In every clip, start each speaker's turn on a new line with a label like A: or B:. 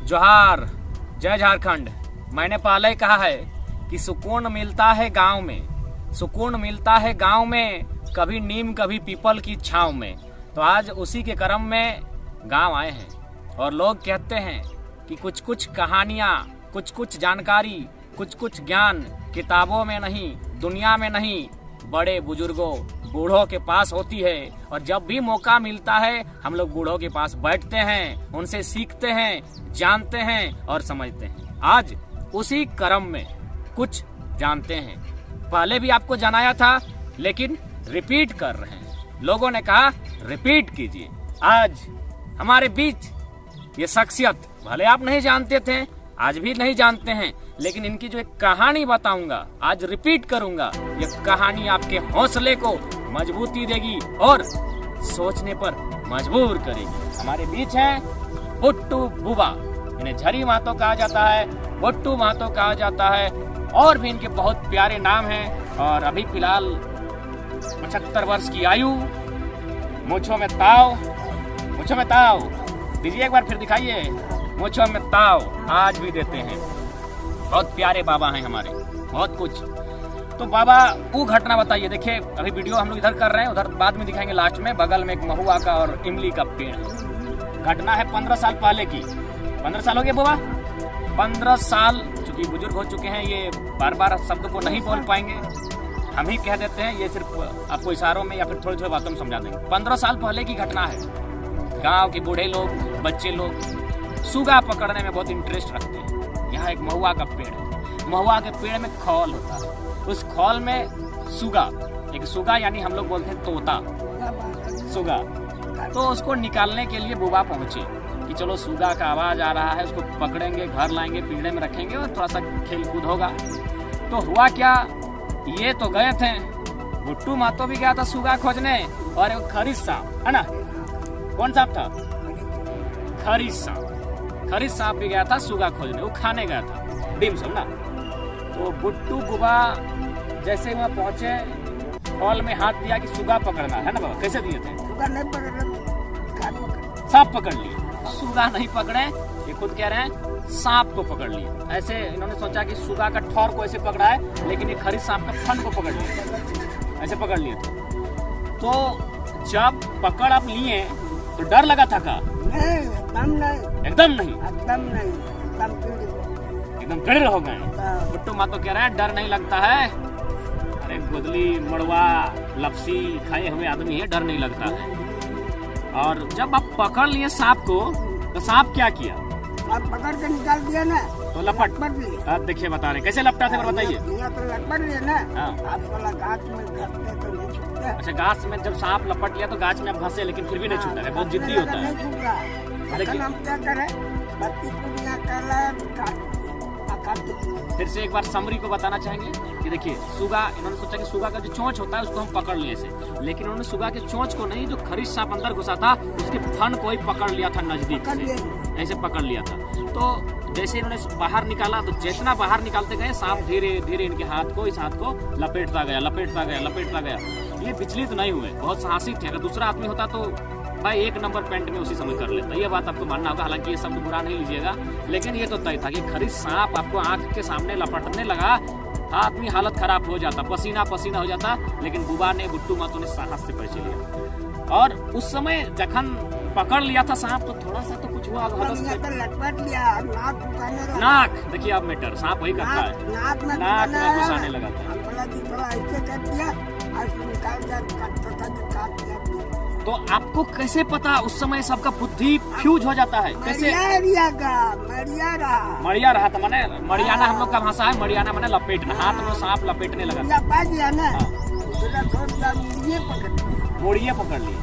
A: जोहार, जय झारखंड। मैंने पहले ही कहा है कि सुकून मिलता है गांव में, सुकून मिलता है गांव में, कभी नीम कभी पीपल की छांव में। तो आज उसी के क्रम में गांव आए हैं और लोग कहते हैं कि कुछ कुछ कहानियाँ, कुछ कुछ जानकारी, कुछ कुछ ज्ञान किताबों में नहीं, दुनिया में नहीं, बड़े बुजुर्गों बूढ़ों के पास होती है। और जब भी मौका मिलता है हम लोग बूढ़ों के पास बैठते हैं, उनसे सीखते हैं, जानते हैं और समझते हैं। आज उसी क्रम में कुछ जानते हैं। पहले भी आपको जनाया था लेकिन रिपीट कर रहे हैं। लोगों ने कहा रिपीट कीजिए। आज हमारे बीच ये शख्सियत, भले आप नहीं जानते थे, आज भी नहीं जानते हैं, लेकिन इनकी जो एक कहानी बताऊंगा, आज रिपीट करूंगा। ये कहानी आपके हौसले को मजबूती देगी और सोचने पर मजबूर करेगी। हमारे बीच है बुट्टू बुबा। इन्हें झरी महतो कहा जाता है, बुट्टू महतो कहा जाता है और भी इनके बहुत प्यारे नाम हैं। और अभी फिलहाल 75 वर्ष की आयु, मूंछों में ताव, मूंछों में ताव दीजिए एक बार फिर दिखाइए, मूंछों में ताव आज भी देते हैं। बहुत प्यारे बाबा हैं हमारे, बहुत कुछ। तो बाबा वो घटना बताइए। देखिए अभी वीडियो हम लोग इधर कर रहे हैं, उधर बाद में दिखाएंगे लास्ट में। बगल में एक महुआ का और इमली का पेड़। घटना है 15 साल पहले की। 15 साल हो गए बाबा, 15 साल। चूंकि बुजुर्ग हो चुके हैं, ये बार बार शब्द को नहीं बोल पाएंगे, हम ही कह देते हैं। ये सिर्फ आपको इशारों में या फिर थोड़ी थोड़ी बातों में समझा देंगे। 15 साल पहले की घटना है। गाँव के बूढ़े लोग, बच्चे लोग सुगा पकड़ने में बहुत इंटरेस्ट रखते हैं। यहाँ एक महुआ का पेड़ है, महुआ के पेड़ में खौल होता है। उस खौल में सुगा, एक सुगा यानी हम लोग बोलते हैं तोता, सुगा। तो उसको निकालने के लिए बुबा पहुंचे कि चलो सुगा का आवाज आ रहा है, उसको पकड़ेंगे, घर लाएंगे, पिंजरे में रखेंगे और थोड़ा सा खेल कूद होगा। तो हुआ क्या, ये तो गए थे, बुट्टू महतो भी गया था सुगा खोजने, और एक खरीद सांप है ना, कौन सांप था, खरीद सांप, खरीद सांप भी गया था सुगा खोजने, वो खाने गया था डिम सब ना। तो बुट्टू बुबा जैसे वहाँ पहुंचे, हॉल में हाथ दिया कि सुगा पकड़ना है ना बाबा। कैसे दिए थे?
B: सुगा नहीं पकड़,
A: सांप पकड़ लिए। सुगा नहीं पकड़े, ये खुद कह रहे हैं, सांप को पकड़ लिए। ऐसे इन्होंने सोचा कि सुगा का ठौर को ऐसे पकड़ा है, लेकिन ये खरीद सांप का फन को पकड़ लिए, ऐसे पकड़ लिए थे। तो जब पकड़ आप लिए तो डर लगा था का?
B: नहीं, एकदम नहीं,
A: एकदम नहीं,
B: एकदम नहीं,
A: एकदम डरे हो गए। बुट्टू महतो कह रहे हैं डर नहीं लगता है, अरे गुदली मड़वा लपसी खाए हुए आदमी है, डर नहीं लगता है। और जब आप पकड़ लिए सांप को, तो सांप क्या किया?
B: आप पकड़ के निकाल दिया ना,
A: तो लपट
B: लिया।
A: अब देखिए बता रहे कैसे लपटा थे, बताइए।
B: तो लपट लिया ना।
A: हाँ।
B: आप वाला गाछ में घसते तो नहीं छूटता।
A: अच्छा, गाछ में जब सांप लपट लिया तो गाछ में आप घसे, लेकिन फिर भी नहीं छूटा है, बहुत जिद्दी होता है।
B: नहीं छूट रहा। लेकिन हम क्या करें, बत्ती को यहाँ काट
A: फिर से एक बार समरी को बताना चाहेंगे कि देखिए सुगा, इन्होंने सोचा कि सुगा का जो चोंच होता है उसको हम पकड़ लिए ऐसे, लेकिन उन्होंने सुगा के चोंच को नहीं, जो खरीद सांप अंदर घुसा था उसके फन को ही पकड़ लिया था, नजदीक से ऐसे पकड़ लिया था। तो जैसे इन्होंने बाहर निकाला, तो जितना बाहर निकालते गए सांप धीरे धीरे इनके हाथ को, इस हाथ को लपेटता गया, लपेटता गया, लपेटता गया। ये विचलित नहीं हुए, बहुत साहसी थे। अगर दूसरा आदमी होता तो भाई एक नंबर पेंट में उसी समय कर लेता, ये बात आपको मानना होगा। हालांकि ये शब्द बुरा नहीं लीजिएगा, लेकिन ये तो तय था कि खरीद सांप आपको आंख के सामने लपटने लगा, आदमी हालत खराब हो जाता, पसीना पसीना हो जाता। लेकिन बुबा ने, बुट्टू महतो ने साहस से परिचय लिया। और उस समय जखन पकड़ लिया था सांप, तो थोड़ा सा तो कुछ हुआ,
B: लपट लिया,
A: नाक देखिए अब मीटर सांप वही करता है, नाक में घुसाने लगा था। तो आपको कैसे पता उस समय सबका बुद्धि फ्यूज हो जाता है? कैसे? मड़िया रहा था, माने मड़ियाना हम लोग का भाषा है, मड़ियाना माने लपेटना, हाथ में सांप लपेटने लगा, मोड़िए पकड़ लिए।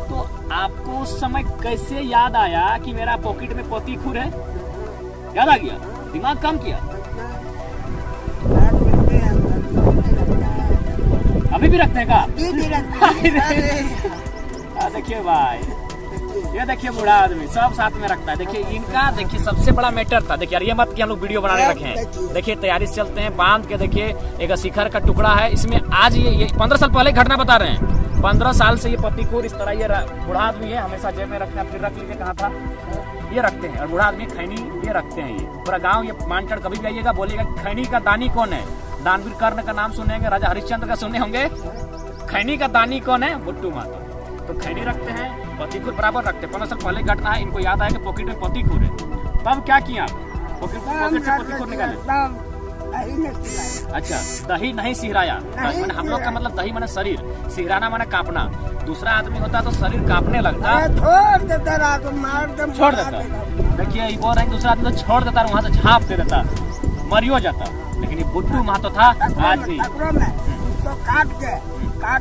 A: तो आपको उस समय कैसे याद आया कि मेरा पॉकेट में पोती खुर है? याद आ गया, दिमाग काम किया? अभी भी रखते हैं का? देखिए भाई, ये देखिए बूढ़ा आदमी सब साथ में रखता है। देखिए इनका, देखिए सबसे बड़ा मैटर था। देखिए यार ये मत कि हम लोग वीडियो बनाने रखे हैं, देखिए तैयारी से चलते हैं, बांध के देखिए एक शिखर का टुकड़ा है इसमें। आज ये 15 साल पहले घटना बता रहे हैं, 15 साल से ये पतिकूर इस तरह ये बूढ़ा आदमी है, हमेशा जेब में रखना। फिर रख लीजिए, कहाँ था ये रखते हैं, और बूढ़ा आदमी खैनी ये रखते हैं। ये पूरा गांव ये मानचढ़ कभी भी आइएगा बोलिएगा खैनी का दानी कौन है। दानवीर कर्ण का नाम सुने होंगे, राजा हरिश्चंद्र का सुने होंगे। खैनी का दानी कौन है? बुट्टू महतो। तो खैनी रखते हैं, पतिखुर बराबर रखते हैं। 15 साल पहले घटना है, इनको याद आया कि पॉकेट में पतिखुर है। तब क्या किया? पॉकेट से पतिखुर निकाले। अच्छा, दही नहीं सिहराया। मैंने हम लोग का मतलब दही माने शरीर, सिहराना माने कांपना। दूसरा आदमी होता तो शरीर कांपने लगता,
B: छोड़ देता,
A: छोड़ देता। देखिए ये बोल रहे हैं दूसरा आदमी तो छोड़ देता, वहाँ से झाँप दे देता, मरियो जाता। लेकिन ये बुट्टू महतो था आदमी,
B: उसको काट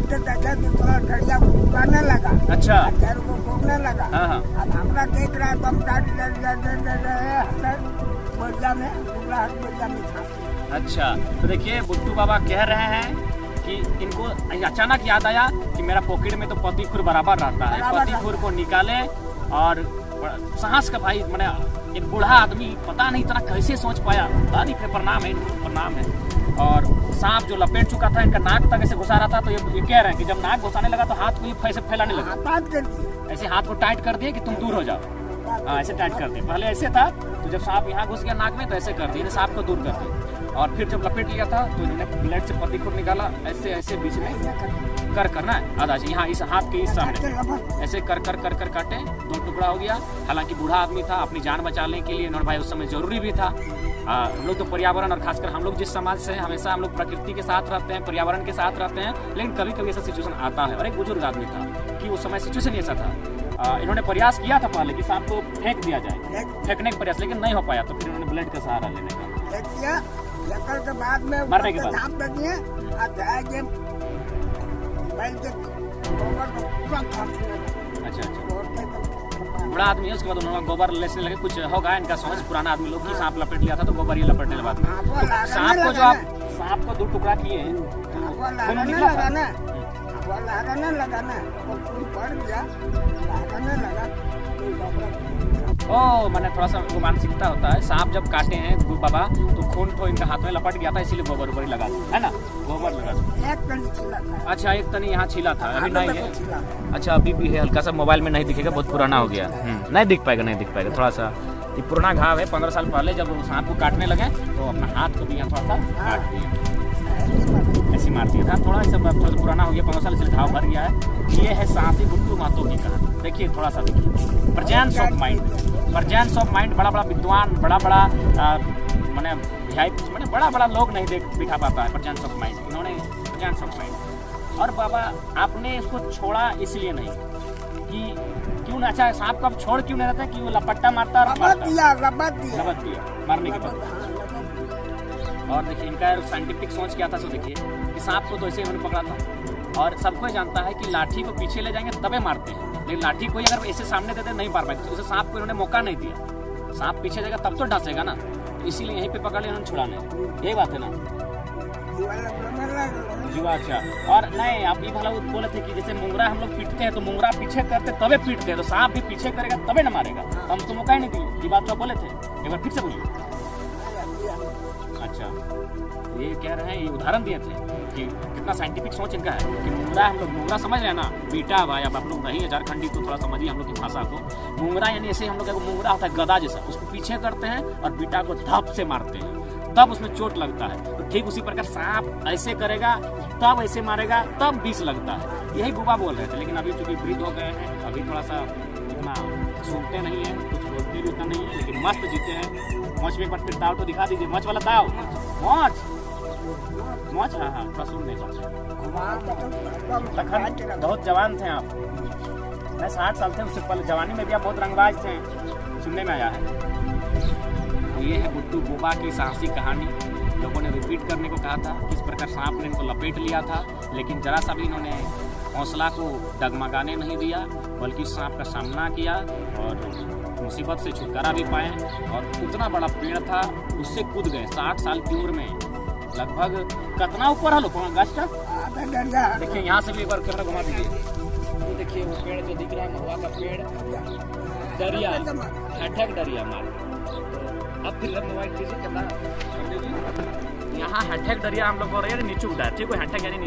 B: के देखे दूसरा घड़िया उड़ाने लगा।
A: अच्छा,
B: को घूमने लगा। अब हमरा देख रहा है, बम काट बोरिया में था।
A: अच्छा, तो देखिए बुट्टू बाबा कह रहे हैं कि इनको अचानक याद आया कि मेरा पॉकेट में तो पतिखुर बराबर रहता है, पतिखुर को निकाले। और साहस का भाई मैंने एक बूढ़ा आदमी पता नहीं इतना कैसे सोच पाया। तारीफ है, प्रणाम है, इनको प्रणाम है। और सांप जो लपेट चुका था इनका नाक तक ऐसे घुसा रहा था, तो ये कह रहे हैं कि जब नाक घुसाने लगा तो हाथ को ये ऐसे फैलाने लगा, ऐसे हाथ को टाइट कर दिए कि तुम दूर हो जाओ। हाँ, ऐसे टाइट कर दिए। पहले ऐसे था, तो जब सांप यहाँ घुस गया नाक में तो ऐसे कर दिए, सांप को दूर कर दिए। और फिर जब लपेट लिया था तो इन्होंने ब्लेड से पतिखुर निकाला, ऐसे ऐसे बीच में कर करना आधा यहाँ इस हाथ के इस सामने ऐसे कर कर कर कर काटे, 2 टुकड़ा हो गया। हालांकि बूढ़ा आदमी था, अपनी जान बचाने के लिए इन्होंने भाई उस समय जरूरी भी था। हम लोग तो पर्यावरण और खासकर हम लोग जिस समाज से हमेशा हम लोग प्रकृति के साथ रहते हैं, पर्यावरण के साथ रहते हैं, लेकिन कभी कभी ऐसा सिचुएशन आता है। और एक बुजुर्ग आदमी था कि उस समय सिचुएशन ऐसा था। इन्होंने प्रयास किया था पहले कि सांप को फेंक दिया जाए, फेंकने का प्रयास, लेकिन नहीं हो पाया। तो फिर इन्होंने ब्लेड का सहारा लेने का
B: के बाद में
A: मरने के बाद अच्छा, बड़ा आदमी है। उसके बाद उन्होंने गोबर लेने लगे, कुछ होगा इनका समझ, पुराना आदमी लोग की सांप लपेट लिया था तो गोबर ये लपेटने के बाद सांप को जो आप सांप को 2 टुकड़ा किए ओ, मैंने थोड़ा सा वो मानसिकता होता है। सांप जब काटे हैं गुरु बाबा तो खून तो इनका हाथ में लपट गया था, इसीलिए गोबर उबर लगा है ना, गोबर लगा। अच्छा, एक तनी यहाँ छिला था, अभी नहीं है। अच्छा, अभी भी है, हल्का सा मोबाइल में नहीं दिखेगा, बहुत पुराना हो गया। नहीं दिख पाएगा थोड़ा सा। ये पुराना घाव है, 15 साल पहले जब सांप को काटने लगे तो अपना हाथ को भी यहाँ थोड़ा सा काट दिया, ऐसी मार दिया था। थोड़ा सा पुराना हो गया, 15 साल से घाव भर गया है। ये है साहसी बुट्टू महतो की कहानी। देखिए थोड़ा सा देखिए, प्रेजेंस ऑफ माइंड, बड़ा बड़ा विद्वान, बड़ा बड़ा मैंने बड़ा बड़ा लोग नहीं दिखा पाता है प्रेजेंस ऑफ माइंड। इन्होंने प्रेजेंस ऑफ माइंड। और बाबा आपने इसको छोड़ा इसलिए नहीं कि क्यों ना, अच्छा सांप कब छोड़ क्यों नहीं रहता कि वो लपट्टा मारता और
B: रबत दिया
A: मारने के बाद। और देखिए इनका साइंटिफिक सोच क्या था, सो देखिए कि सांप को तो ऐसे इन्होंने पकड़ा था। और सबको जानता है कि लाठी को पीछे ले जाएंगे तबे मारते हैं, लेकिन लाठी को अगर ऐसे सामने देते नहीं मार पाते। तो सांप को इन्होंने मौका नहीं दिया, सांप पीछे जाएगा तब तो डसेगा ना, तो इसीलिए यहीं पे पकड़ लिया इन्होंने छुड़ाने। यही बात है ना जीवा। अच्छा, और नहीं आप ये भला बोले थे कि जैसे मुंगरा हम लोग पीटते हैं तो मुंगरा पीछे करते तबे पीटते हैं, तो सांप भी पीछे करेगा तबे न मारेगा। तो हम तो मौका ही नहीं दिए, ये बात तो आप बोले थे, एक बार फिर से बोलिए। अच्छा, ये कह रहे हैं, ये उदाहरण दिए थे कि कितना साइंटिफिक सोच इनका है कि मुंगरा, हम लोग मुंगरा समझ रहे हैं ना, बीटा भाई अब आप लोग नहीं है झारखंडी तो थोड़ा समझिए हम लोग की भाषा को। मुंगरा यानी ऐसे हम लोग का मुंगरा होता है गदा जैसा, उसको पीछे करते हैं और बीटा को धप से मारते हैं, तब उसमें चोट लगता है। तो ठीक उसी प्रकार सांप ऐसे करेगा तब ऐसे मारेगा तब विष लगता है। यही बुबा बोल रहे थे, लेकिन अभी चूंकि वृद्ध हो गए हैं, अभी थोड़ा सा इतना सुनते नहीं है, कुछ बोलते भी उतना नहीं है, लेकिन मस्त जीते हैं। मौज में एक बार फिर दाव तो दिखा दीजिए, मौज वाला दाव, मौज। हाँ, थोड़ा सुन नहीं पाते। बहुत जवान थे आप, मैं 60 साल थे, उससे पहले जवानी में भी आप बहुत रंगबाज थे, सुनने में आया है। ये है बुट्टू बुबा की साहसी कहानी। लोगों ने रिपीट करने को कहा था, किस प्रकार सांप ने इनको लपेट लिया था, लेकिन जरा सा भी इन्होंने हौसला को डगमगाने नहीं दिया, बल्कि सांप का सामना किया और मुसीबत से छुटकारा भी पाए। और उतना बड़ा पेड़ था, उससे कूद गए 60 साल की उम्र में, लगभग कितना ऊपर है लोग गज का। देखिए यहाँ से भी एक बार कैमरा घुमा दीजिए, तो देखिए वो पेड़ जो दिख रहा है महुआ का पेड़, डरिया, हैठक डरिया मार। अब फिर मोबाइल कीजिए कैमरा, यहाँ हैठक डरिया हम लोग को रहे नीचू उठा है, ठीक है, हैठक यानी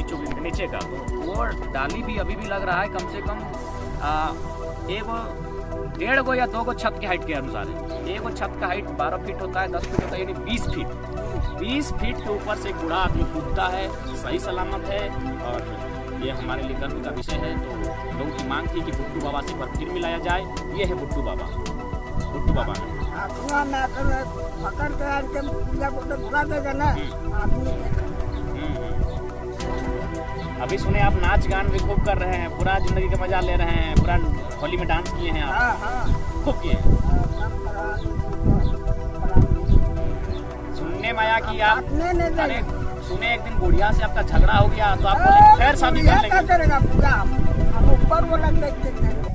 A: नीचे का। वो डाली भी अभी भी लग रहा है कम से कम एक 1.5 गो या 2 गो छत की हाइट के अनुसार है। एक गो छत का हाइट 12 फीट होता है, 10 फीट होता है, यानी 20 फीट। 20 फीट के ऊपर से एक बूढ़ा आदमी कूदता है, सही सलामत है। और ये हमारे लिए गर्व का विषय है। तो लोगों की मांग थी कि बुट्टू बाबा से एक बार फिर मिलाया जाए। ये है बुट्टू बाबा। बुट्टू बाबा है।
B: कुआं में आकर पकड़ के आके पूजा को तो बुला देगा ना आदमी देखा।
A: अभी सुने आप नाच गान भी खूब कर रहे हैं, पूरा जिंदगी का मजा ले रहे हैं, पूरा होली में डांस किए हैं आप?
B: हाँ
A: खूब किए। सुनने में आया कि आप अरे सुने एक दिन बुढ़िया से आपका झगड़ा हो गया तो आप बोले खैर शादी कर लेंगे।
B: करेगा पूजा हम ऊपर वाला देख के करेंगे।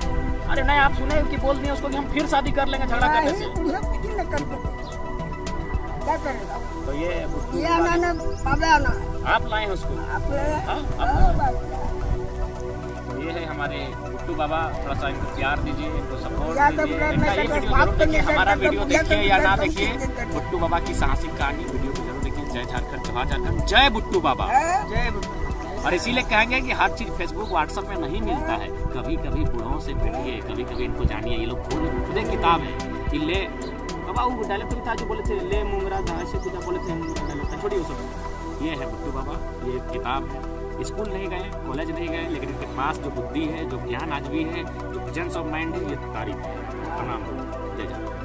A: अरे नहीं, आप सुने कि बोल दिए उसको कि हम फिर शादी कर लेंगे झगड़ा करने से।
B: बुढ़िया कुछ नहीं कर सकते, क्या करेगा?
A: तो ये
B: किया मैंने पाया ना,
A: आप लाए हैं उसको।
B: आप ले
A: हाँ, ये है हमारे बुट्टू बाबा। थोड़ा सा इनको प्यार दीजिए, इनको सपोर्ट दीजिए। इनका ये वीडियो जरूर देखिए, हमारा वीडियो देखिए या ना देखिए, बुट्टू बाबा की साहसिक कहानी वीडियो को जरूर देखिए। जय झारखंड, जोहार झारखंड, जय बुट्टू बाबा।
B: जय
A: और इसीलिए कहेंगे कि हर चीज फेसबुक व्हाट्सएप में नहीं मिलता है। कभी कभी बूढ़ों से मिलिए, कभी कभी इनको जानिए। ये लोग खुद एक किताब है कि ले बाबा वो डायलॉग तो था जो बोले थे ले मुंगरा था, ऐसे कुछ बोले थे डायलॉग, छोड़िए वो सब। ये है बुट्टू बाबा, ये किताब है। स्कूल नहीं गए, कॉलेज नहीं गए, लेकिन इनके पास जो बुद्धि है, जो ज्ञान आज भी है, जो प्रेजेंस ऑफ माइंड है, ये तारीफ है। प्रणाम। जय जय।